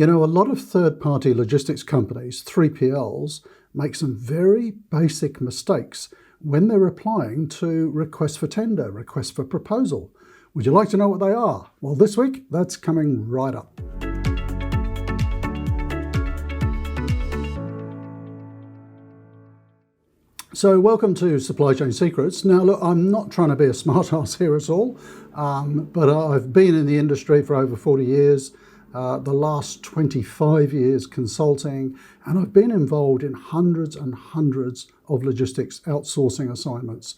You know, a lot of third-party logistics companies, 3PLs, make some very basic mistakes when they're applying to requests for tender, requests for proposal. Would you like to know what they are? Well, this week, that's coming right up. So welcome to Supply Chain Secrets. Now look, I'm not trying to be a smart ass here at all, but I've been in the industry for over 40 years, the last 25 years consulting, and I've been involved in hundreds and hundreds of logistics outsourcing assignments.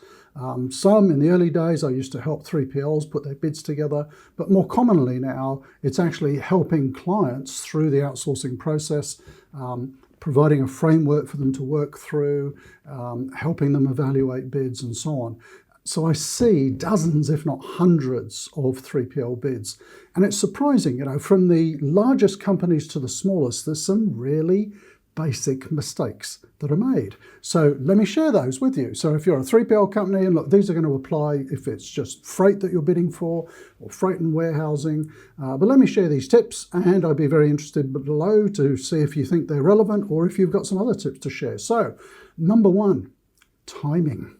Some in the early days I used to help 3PLs put their bids together, but more commonly now it's actually helping clients through the outsourcing process, providing a framework for them to work through, helping them evaluate bids and so on. So I see dozens, if not hundreds, of 3PL bids. And it's surprising, you know, from the largest companies to the smallest, there's some really basic mistakes that are made. So let me share those with you. So if you're a 3PL company, and look, these are going to apply if it's just freight that you're bidding for, or freight and warehousing. But let me share these tips, and I'd be very interested below to see if you think they're relevant or if you've got some other tips to share. So number one, timing.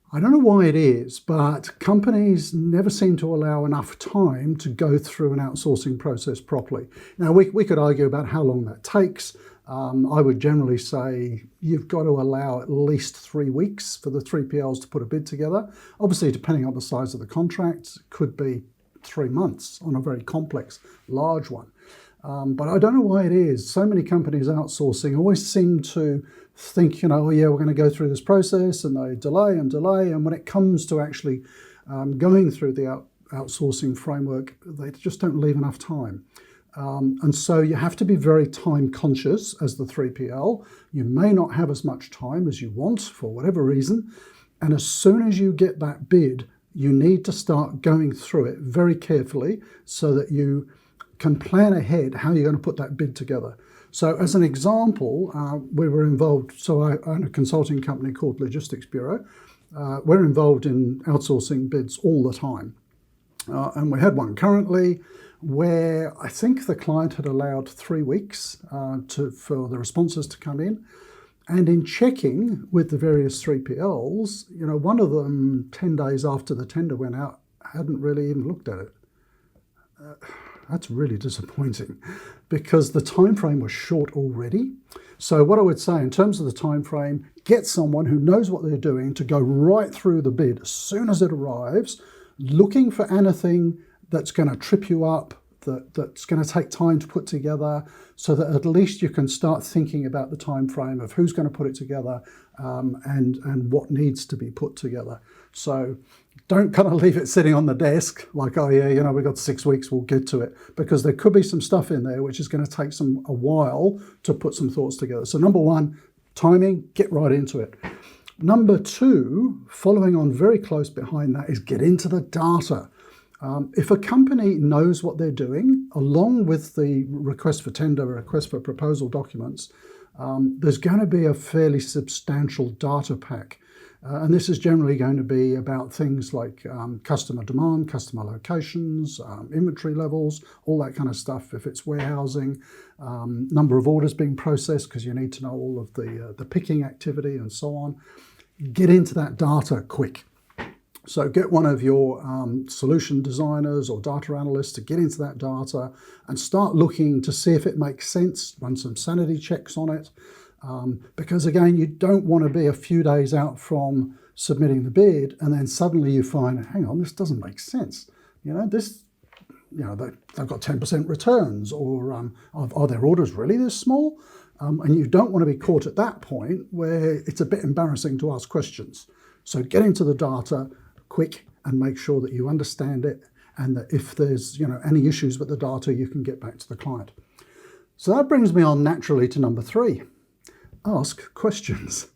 I don't know why it is, but companies never seem to allow enough time to go through an outsourcing process properly. Now, we could argue about how long that takes. I would generally say you've got to allow at least 3 weeks for the 3PLs to put a bid together. Obviously, depending on the size of the contract, it could be 3 months on a very complex, large one. But I don't know why it is. So many companies outsourcing always seem to think, you know, oh yeah, we're going to go through this process, and they delay and delay. And when it comes to actually going through the outsourcing framework, they just don't leave enough time. And so you have to be very time conscious as the 3PL. You may not have as much time as you want for whatever reason. And as soon as you get that bid, you need to start going through it very carefully so that you can plan ahead how you're going to put that bid together. So as an example, we were involved, so I own a consulting company called Logistics Bureau. We're involved in outsourcing bids all the time. And we had one currently where I think the client had allowed 3 weeks for the responses to come in. And in checking with the various 3PLs, you know, one of them 10 days after the tender went out hadn't really even looked at it. That's really disappointing because the time frame was short already. So what I would say in terms of the time frame, get someone who knows what they're doing to go right through the bid as soon as it arrives, looking for anything that's going to trip you up, that's going to take time to put together, so that at least you can start thinking about the time frame of who's going to put it together and what needs to be put together. So don't kind of leave it sitting on the desk like, oh yeah, you know, we've got 6 weeks, we'll get to it, because there could be some stuff in there which is going to take a while to put some thoughts together. So number one, timing, get right into it. Number two, following on very close behind that, is get into the data. If a company knows what they're doing, along with the request for tender, request for proposal documents, there's going to be a fairly substantial data pack. And this is generally going to be about things like customer demand, customer locations, inventory levels, all that kind of stuff. If it's warehousing, number of orders being processed, because you need to know all of the picking activity and so on. Get into that data quick. So get one of your solution designers or data analysts to get into that data and start looking to see if it makes sense, run some sanity checks on it. Because again, you don't want to be a few days out from submitting the bid and then suddenly you find, hang on, this doesn't make sense. You know, they've got 10% returns, or are their orders really this small? And you don't want to be caught at that point where it's a bit embarrassing to ask questions. So get into the data quick and make sure that you understand it, and that if there's, you know, any issues with the data, you can get back to the client. So that brings me on naturally to number three. Ask questions.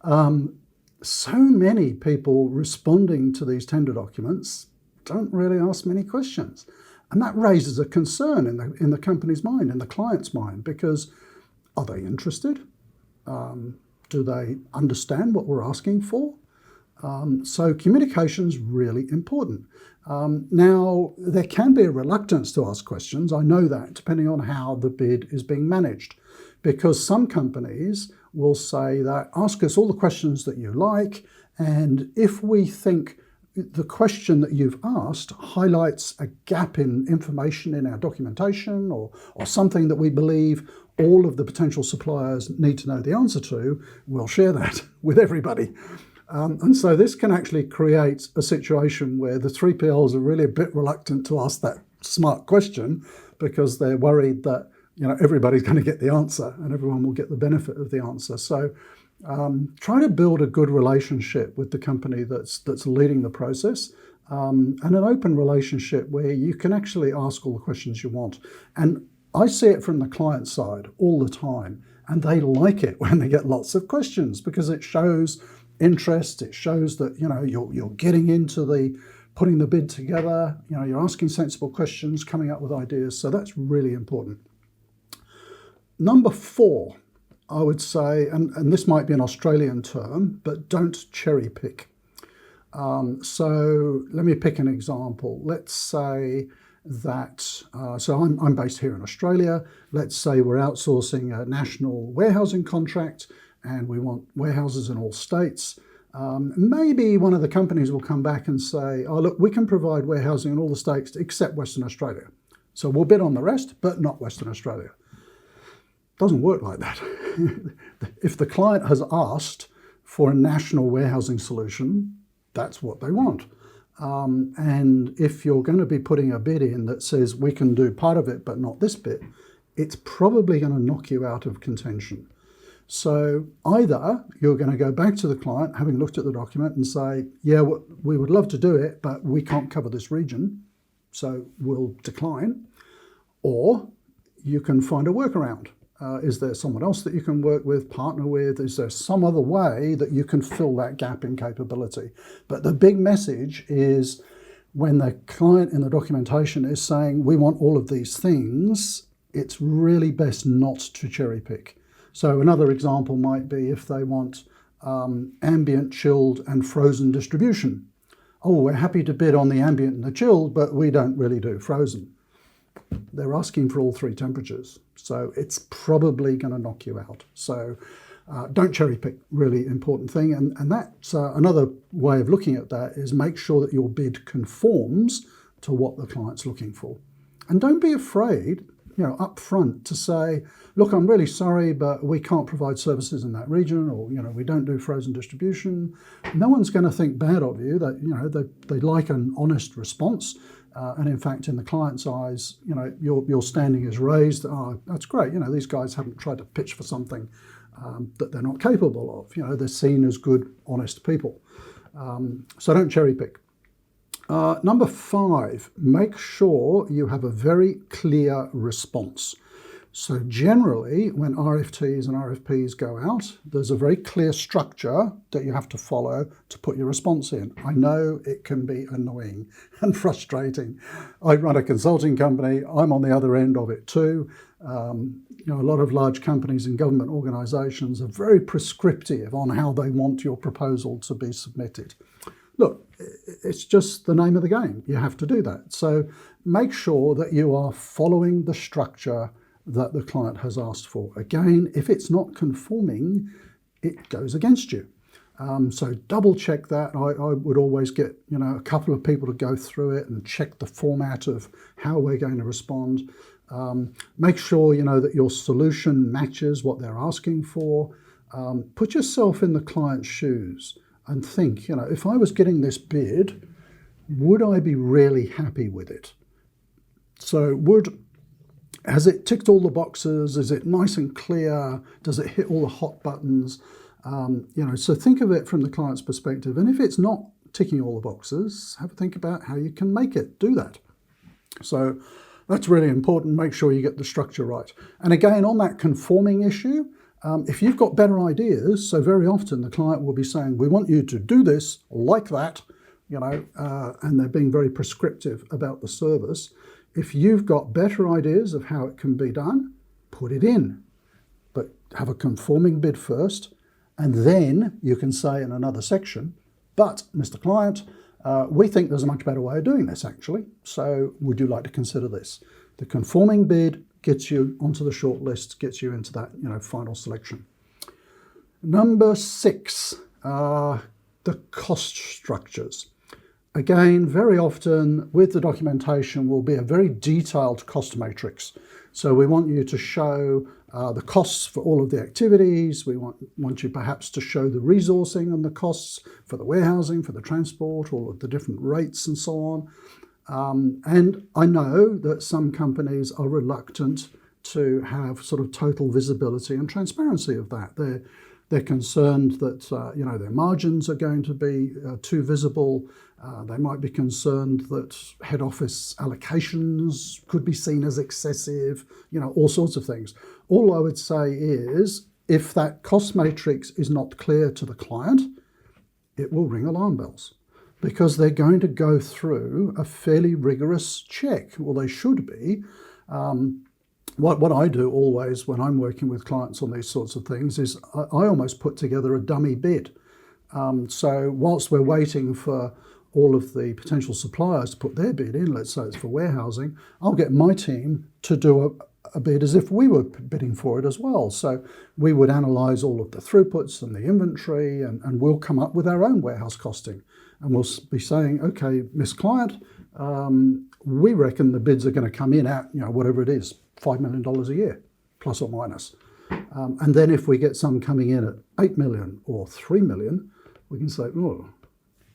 So many people responding to these tender documents don't really ask many questions. And that raises a concern in the company's mind, in the client's mind, because are they interested? Do they understand what we're asking for? So communication's really important. Now, there can be a reluctance to ask questions. I know that, depending on how the bid is being managed, because some companies will say that ask us all the questions that you like, and if we think the question that you've asked highlights a gap in information in our documentation or something that we believe all of the potential suppliers need to know the answer to, we'll share that with everybody. And so this can actually create a situation where the 3PLs are really a bit reluctant to ask that smart question because they're worried that everybody's going to get the answer and everyone will get the benefit of the answer. So try to build a good relationship with the company that's leading the process, and an open relationship where you can actually ask all the questions you want. And I see it from the client side all the time, and they like it when they get lots of questions because it shows interest. It shows that you're getting into the putting the bid together. You're asking sensible questions, coming up with ideas. So that's really important. Number 4, I would say, and this might be an Australian term, but don't cherry pick. So let me pick an example. Let's say that, so I'm based here in Australia. Let's say we're outsourcing a national warehousing contract and we want warehouses in all states. Maybe one of the companies will come back and say, oh, look, we can provide warehousing in all the states except Western Australia. So we'll bid on the rest, but not Western Australia. Doesn't work like that. If the client has asked for a national warehousing solution, that's what they want. And if you're going to be putting a bid in that says we can do part of it but not this bit, it's probably going to knock you out of contention. So either you're going to go back to the client, having looked at the document, and say, yeah, we would love to do it, but we can't cover this region, so we'll decline. Or you can find a workaround. Is there someone else that you can work with, partner with? Is there some other way that you can fill that gap in capability? But the big message is when the client in the documentation is saying, we want all of these things, it's really best not to cherry pick. So another example might be if they want ambient, chilled and frozen distribution. Oh, we're happy to bid on the ambient and the chilled, but we don't really do frozen. They're asking for all 3 temperatures, so it's probably going to knock you out. So don't cherry pick, really important thing. And that's another way of looking at that is make sure that your bid conforms to what the client's looking for. And don't be afraid, up front to say, look, I'm really sorry, but we can't provide services in that region, or, we don't do frozen distribution. No one's going to think bad of you. That, they like an honest response. And in fact, in the client's eyes, your standing is raised. Oh, that's great. These guys haven't tried to pitch for something that they're not capable of. They're seen as good, honest people. So don't cherry pick. Number 5, make sure you have a very clear response. So generally, when RFTs and RFPs go out, there's a very clear structure that you have to follow to put your response in. I know it can be annoying and frustrating. I run a consulting company. I'm on the other end of it too. A lot of large companies and government organisations are very prescriptive on how they want your proposal to be submitted. Look, it's just the name of the game. You have to do that. So make sure that you are following the structure that the client has asked for. Again, if it's not conforming, it goes against you. So double check that. I would always get a couple of people to go through it and check the format of how we're going to respond. Make sure that your solution matches what they're asking for. Put yourself in the client's shoes and think, if I was getting this bid, would I be really happy with it? So has it ticked all the boxes? Is it nice and clear? Does it hit all the hot buttons? So think of it from the client's perspective. And if it's not ticking all the boxes, have a think about how you can make it do that. So that's really important. Make sure you get the structure right. And again, on that conforming issue, if you've got better ideas, so very often the client will be saying, we want you to do this like that, and they're being very prescriptive about the service. If you've got better ideas of how it can be done, put it in, but have a conforming bid first, and then you can say in another section, But, Mr. Client, we think there's a much better way of doing this actually, so would you like to consider this? The conforming bid gets you onto the short list, gets you into that final selection. Number 6, the cost structures. Again, very often with the documentation will be a very detailed cost matrix. So we want you to show the costs for all of the activities. We want you perhaps to show the resourcing and the costs for the warehousing, for the transport, all of the different rates and so on. And I know that some companies are reluctant to have sort of total visibility and transparency of that. They're concerned that their margins are going to be too visible. They might be concerned that head office allocations could be seen as excessive, all sorts of things. All I would say is, if that cost matrix is not clear to the client, it will ring alarm bells, because they're going to go through a fairly rigorous check. Well, they should be. What I do always when I'm working with clients on these sorts of things is I almost put together a dummy bid. So whilst we're waiting for all of the potential suppliers to put their bid in, let's say it's for warehousing, I'll get my team to do a bid as if we were bidding for it as well. So we would analyse all of the throughputs and the inventory, and we'll come up with our own warehouse costing. And we'll be saying, okay, Miss Client, we reckon the bids are going to come in at, whatever it is, $5 million a year, plus or minus. And then if we get some coming in at 8 million or 3 million, we can say, oh,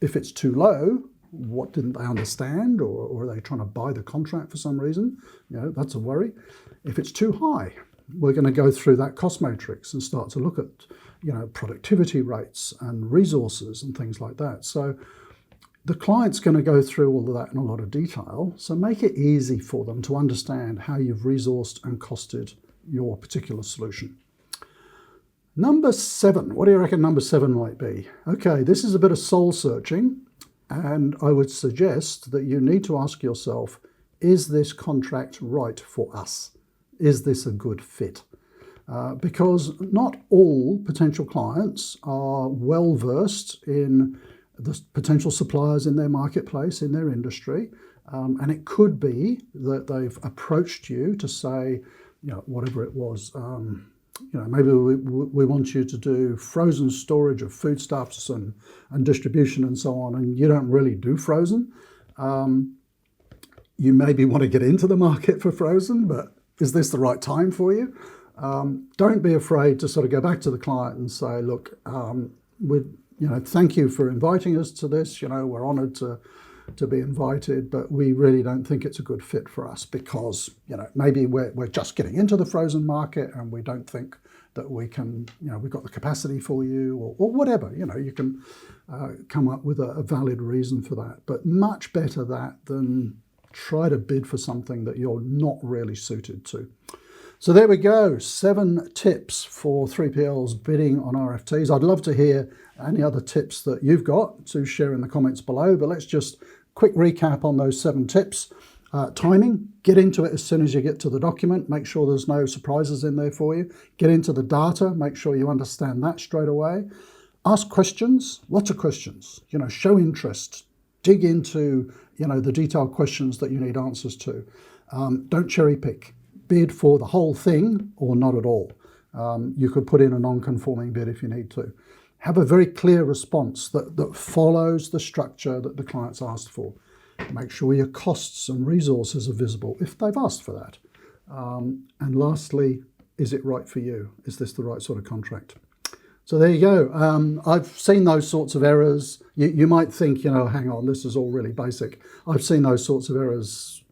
if it's too low, what didn't they understand? Or are they trying to buy the contract for some reason? That's a worry. If it's too high, we're going to go through that cost matrix and start to look at, productivity rates and resources and things like that. So the client's going to go through all of that in a lot of detail. So make it easy for them to understand how you've resourced and costed your particular solution. Number 7, what do you reckon number 7 might be? Okay, this is a bit of soul searching, and I would suggest that you need to ask yourself, is this contract right for us? Is this a good fit? Because not all potential clients are well versed in the potential suppliers in their marketplace, in their industry, and it could be that they've approached you to say, whatever it was, maybe we want you to do frozen storage of foodstuffs and distribution and so on, and you don't really do frozen. You maybe want to get into the market for frozen, but is this the right time for you? Don't be afraid to sort of go back to the client and say, look, thank you for inviting us to this. We're honoured to be invited, but we really don't think it's a good fit for us because, maybe we're just getting into the frozen market and we don't think that we can, we've got the capacity for you or whatever. You can come up with a valid reason for that. But much better that than try to bid for something that you're not really suited to. So there we go, 7 tips for 3PLs bidding on RFTs. I'd love to hear any other tips that you've got to share in the comments below, but let's just quick recap on those 7 tips. Timing, get into it as soon as you get to the document. Make sure there's no surprises in there for you. Get into the data, make sure you understand that straight away. Ask questions, lots of questions, show interest. Dig into, the detailed questions that you need answers to. Don't cherry pick. Bid for the whole thing or not at all. You could put in a non-conforming bid if you need to. Have a very clear response that follows the structure that the client's asked for. Make sure your costs and resources are visible if they've asked for that. And lastly, is it right for you? Is this the right sort of contract? So there you go. I've seen those sorts of errors. You might think, hang on, this is all really basic. I've seen those sorts of errors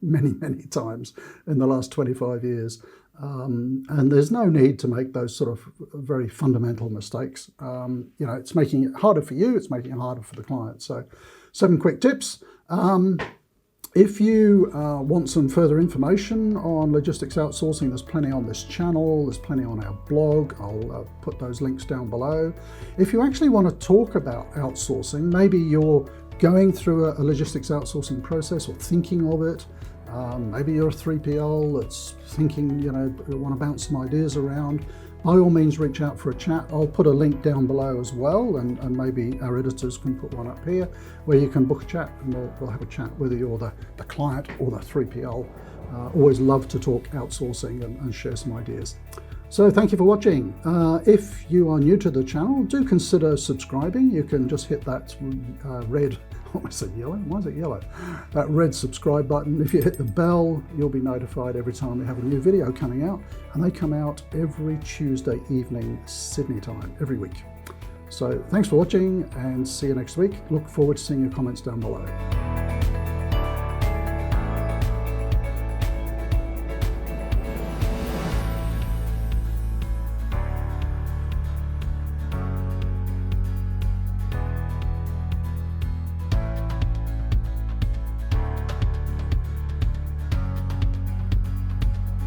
many, many times in the last 25 years. And there's no need to make those sort of very fundamental mistakes. It's making it harder for you, it's making it harder for the client. So 7 quick tips. If you want some further information on logistics outsourcing, there's plenty on this channel, there's plenty on our blog. I'll put those links down below. If you actually want to talk about outsourcing, maybe you're going through a logistics outsourcing process or thinking of it. Maybe you're a 3PL that's thinking, want to bounce some ideas around. by all means reach out for a chat. I'll put a link down below as well, and maybe our editors can put one up here where you can book a chat, and we'll have a chat whether you're the client or the 3PL. Always love to talk outsourcing and share some ideas. So thank you for watching. If you are new to the channel, do consider subscribing. You can just hit that red, what was it, yellow? Why is it yellow? That red subscribe button. If you hit the bell, you'll be notified every time we have a new video coming out. And they come out every Tuesday evening, Sydney time, every week. So thanks for watching and see you next week. Look forward to seeing your comments down below.